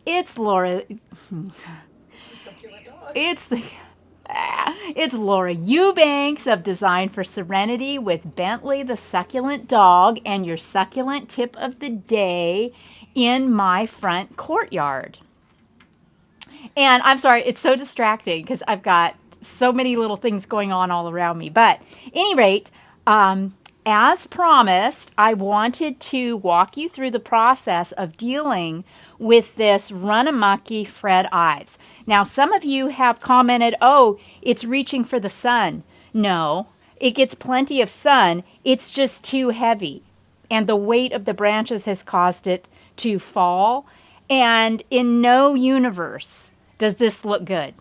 It's Laura. Succulent dog. It's Laura Eubanks of Design for Serenity with Bentley the Succulent Dog and your succulent tip of the day in my front courtyard. And I'm sorry, it's so distracting because I've got so many little things going on all around me. But any rate, as promised, I wanted to walk you through the process of dealing with this Runamucky Fred Ives. Now, some of you have commented, oh, it's reaching for the sun. No, it gets plenty of sun. It's just too heavy. And the weight of the branches has caused it to fall. And in no universe does this look good.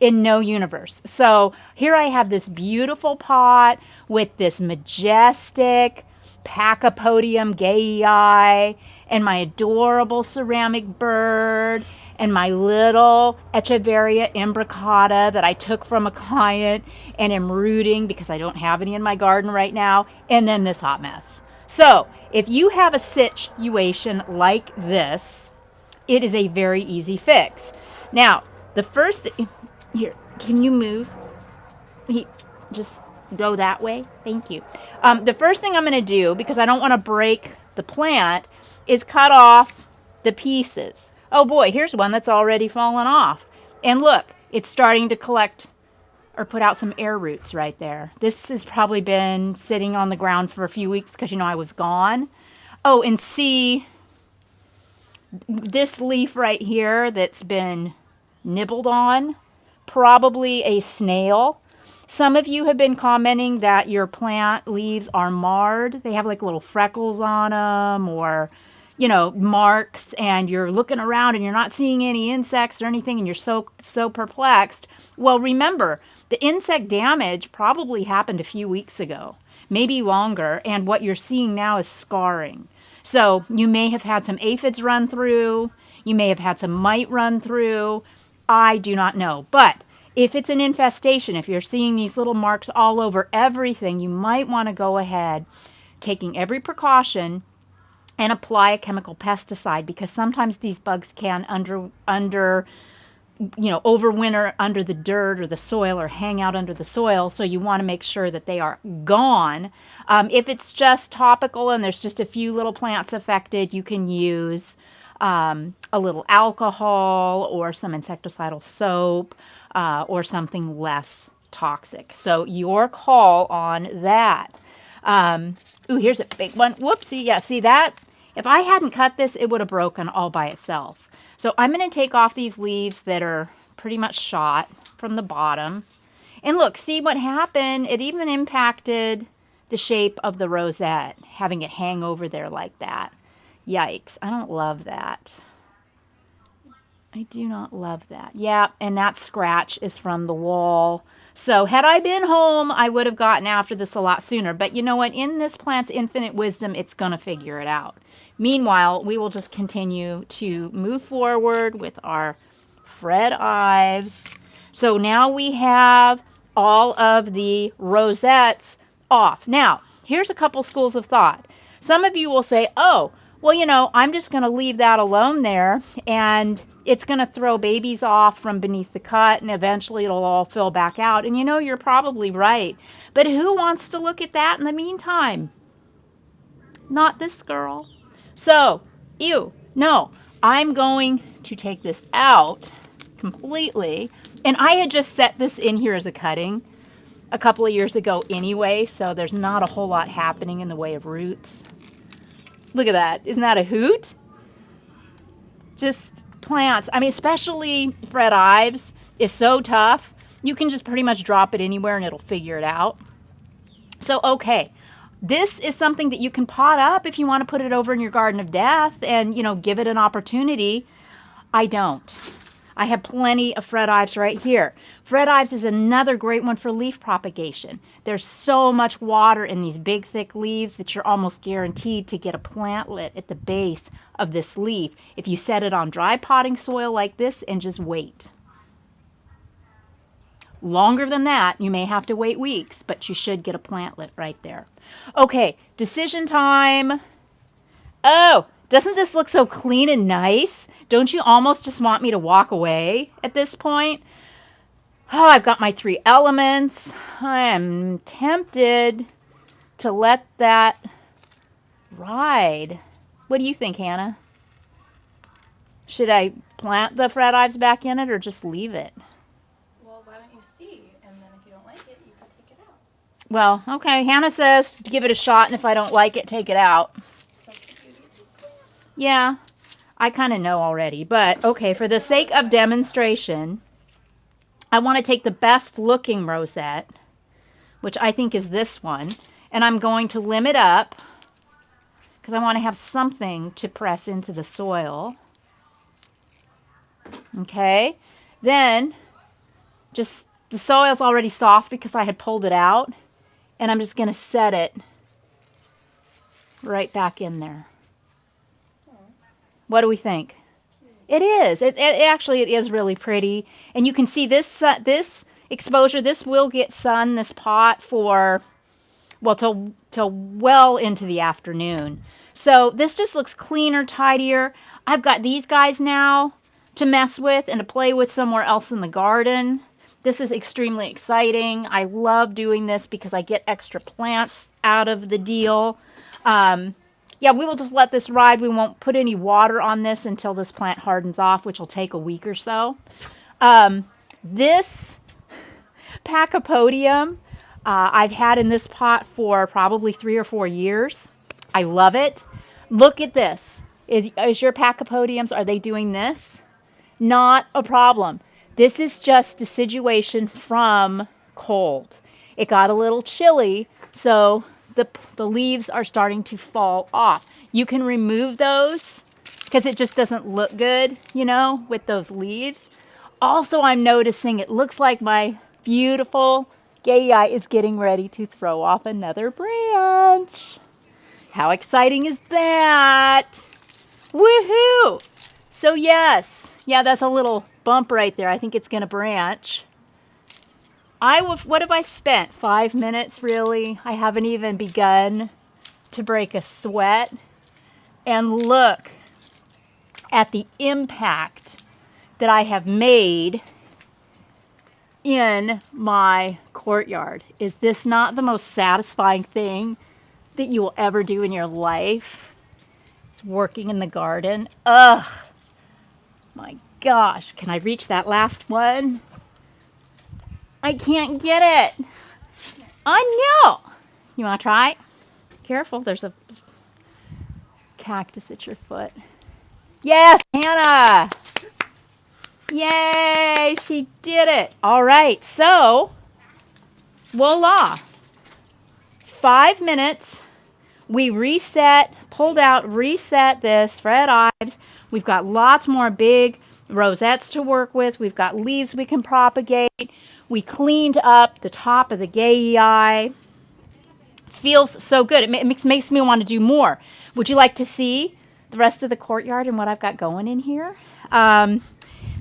In no universe. So here I have this beautiful pot with this majestic Pachypodium Geayi and my adorable ceramic bird and my little Echeveria imbricata that I took from a client and am rooting because I don't have any in my garden right now, and then this hot mess. So if you have a situation like this, it is a very easy fix. Now, the first thing, here, can you move? Just go that way. Thank you. The first thing I'm going to do, because I don't want to break the plant, is cut off the pieces. Oh boy, here's one that's already fallen off. And look, it's starting to collect or put out some air roots right there. This has probably been sitting on the ground for a few weeks because, I was gone. Oh, and see this leaf right here that's been nibbled on, probably a snail. Some of you have been commenting that your plant leaves are marred. They have like little freckles on them or, marks, and you're looking around and you're not seeing any insects or anything and you're so perplexed. Well, remember, the insect damage probably happened a few weeks ago, maybe longer, and what you're seeing now is scarring. So you may have had some aphids run through, you may have had some mite run through. I do not know. But if it's an infestation, if you're seeing these little marks all over everything, you might want to go ahead, taking every precaution, and apply a chemical pesticide, because sometimes these bugs can overwinter under the dirt or the soil or hang out under the soil. So you want to make sure that they are gone. If it's just topical and there's just a few little plants affected, you can use a little alcohol or some insecticidal soap or something less toxic. So your call on that. Ooh, here's a big one. Whoopsie. Yeah, see that? If I hadn't cut this, it would have broken all by itself. So I'm going to take off these leaves that are pretty much shot from the bottom. And look, see what happened? It even impacted the shape of the rosette, having it hang over there like that. Yikes, I don't love that. I do not love that. Yeah, and that scratch is from the wall. So had I been home, I would have gotten after this a lot sooner. But you know what? In this plant's infinite wisdom, it's going to figure it out. Meanwhile, we will just continue to move forward with our Fred Ives. So now we have all of the rosettes off. Now, here's a couple schools of thought. Some of you will say, oh, well, I'm just going to leave that alone there, and it's going to throw babies off from beneath the cut, and eventually it'll all fill back out. And you're probably right. But who wants to look at that in the meantime? Not this girl. So, no, I'm going to take this out completely. And I had just set this in here as a cutting a couple of years ago anyway, so there's not a whole lot happening in the way of roots. Look at that. Isn't that a hoot? Just plants. Especially Fred Ives is so tough. You can just pretty much drop it anywhere and it'll figure it out. So, okay. This is something that you can pot up if you want to put it over in your garden of death and, give it an opportunity. I don't. I have plenty of Fred Ives right here. Fred Ives is another great one for leaf propagation. There's so much water in these big, thick leaves that you're almost guaranteed to get a plantlet at the base of this leaf if you set it on dry potting soil like this and just wait. Longer than that, you may have to wait weeks, but you should get a plantlet right there. Okay, decision time. Oh, Doesn't this look so clean and nice? Don't you almost just want me to walk away at this point? Oh, I've got my 3 elements. I am tempted to let that ride. What do you think, Hannah? Should I plant the Fred Ives back in it or just leave it? Well, why don't you see? And then if you don't like it, you can take it out. Well, okay. Hannah says to give it a shot, and if I don't like it, take it out. That's the beauty of these plants. Yeah, I kind of know already. But, okay, for the sake of demonstration, I want to take the best looking rosette, which I think is this one, and I'm going to limb it up because I want to have something to press into the soil. Okay, then just the soil's already soft because I had pulled it out, and I'm just going to set it right back in there. What do we think? It is. It actually it is really pretty, and you can see this this exposure. This will get sun, this pot, for well till well into the afternoon. So this just looks cleaner, tidier. I've got these guys now to mess with and to play with somewhere else in the garden. This is extremely exciting. I love doing this because I get extra plants out of the deal. Yeah, we will just let this ride. We won't put any water on this until this plant hardens off, which will take a week or so. This Pachypodium I've had in this pot for probably 3 or 4 years. I love it. Look at this. Is your Pachypodiums, are they doing this? Not a problem. This is just deciduation from cold. It got a little chilly, so the leaves are starting to fall off. You can remove those because it just doesn't look good, you know, with those leaves. Also, I'm noticing it looks like my beautiful Geayi is getting ready to throw off another branch. How exciting is that? Woohoo! So yes, yeah, that's a little bump right there. I think it's going to branch. What have I spent? 5 minutes, really? I haven't even begun to break a sweat. And look at the impact that I have made in my courtyard. Is this not the most satisfying thing that you will ever do in your life? It's working in the garden. Ugh. My gosh. Can I reach that last one? I can't get it. I know. You want to try? Careful. There's a cactus at your foot. Yes, Hannah. Yay, she did it. All right, so voila. 5 minutes. We reset, pulled out, reset this Fred Ives. We've got lots more big rosettes to work with. We've got leaves we can propagate. We cleaned up the top of the Geayi. Feels so good. It makes me want to do more. Would you like to see the rest of the courtyard and what I've got going in here?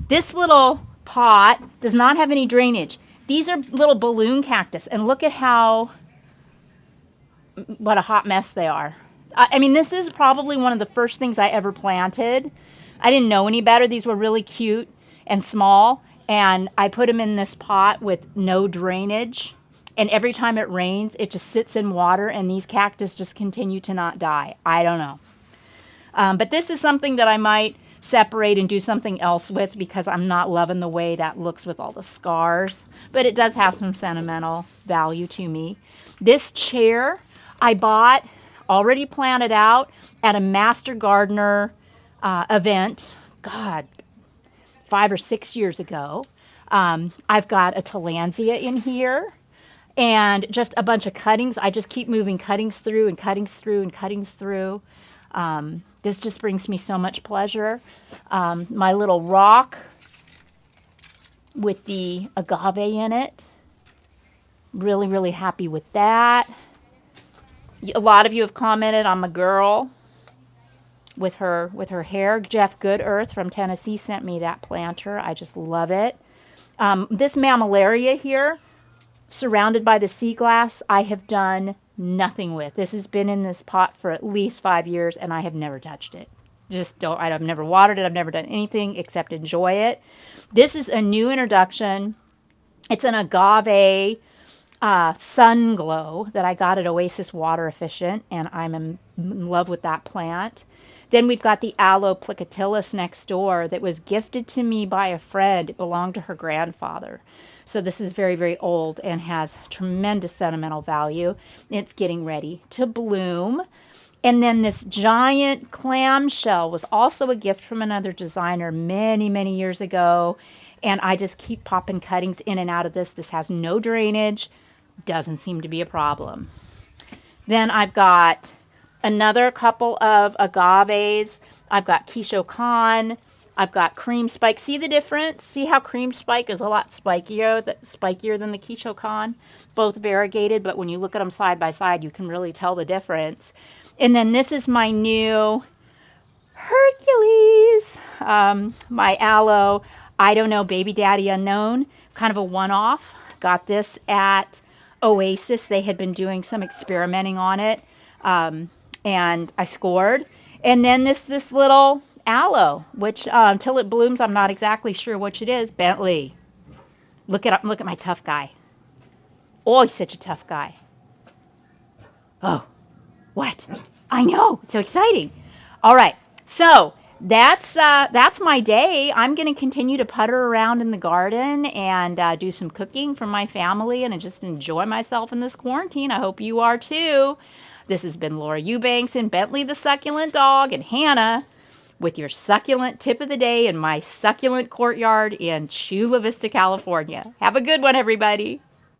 This little pot does not have any drainage. These are little balloon cactus, and look at what a hot mess they are. I mean, this is probably one of the first things I ever planted. I didn't know any better. These were really cute and small, and I put them in this pot with no drainage, and every time it rains, it just sits in water, and these cactus just continue to not die. I don't know. But this is something that I might separate and do something else with because I'm not loving the way that looks with all the scars. But it does have some sentimental value to me. This chair I bought already planted out at a Master Gardener event, God, 5 or 6 years ago. I've got a tillansia in here and just a bunch of cuttings. I just keep moving cuttings through and cuttings through and cuttings through. This just brings me so much pleasure. My little rock with the agave in it. Really, really happy with that. A lot of you have commented on my girl with her hair. Jeff Goodearth from Tennessee sent me that planter. I just love it. This mammillaria here, surrounded by the sea glass, I have done nothing with. This has been in this pot for at least 5 years, and I have never touched it. just don't, I've never watered it. I've never done anything except enjoy it. This is a new introduction. It's an agave sun glow that I got at Oasis Water Efficient, and I'm in love with that plant. Then we've got the Aloe plicitilis next door that was gifted to me by a friend. It belonged to her grandfather. So this is very, very old and has tremendous sentimental value. It's getting ready to bloom. And then this giant clamshell was also a gift from another designer many, many years ago. And I just keep popping cuttings in and out of this. This has no drainage. Doesn't seem to be a problem. Then I've got another couple of agaves. I've got Quiche Con. I've got Cream Spike. See the difference? See how Cream Spike is a lot spikier than the Quiche Con? Both variegated, but when you look at them side by side, you can really tell the difference. And then this is my new Hercules, my Aloe, I don't know, Baby Daddy Unknown, kind of a one-off. Got this at Oasis. They had been doing some experimenting on it, and I scored. And then this little Aloe, which until it blooms, I'm not exactly sure which it is. Bentley. Look at my tough guy. Oh, he's such a tough guy. Oh, what? I know, so exciting. All right, so that's my day. I'm going to continue to putter around in the garden and do some cooking for my family and just enjoy myself in this quarantine. I hope you are too. This has been Laura Eubanks and Bentley the Succulent Dog and Hannah with your succulent tip of the day in my succulent courtyard in Chula Vista, California. Have a good one, everybody.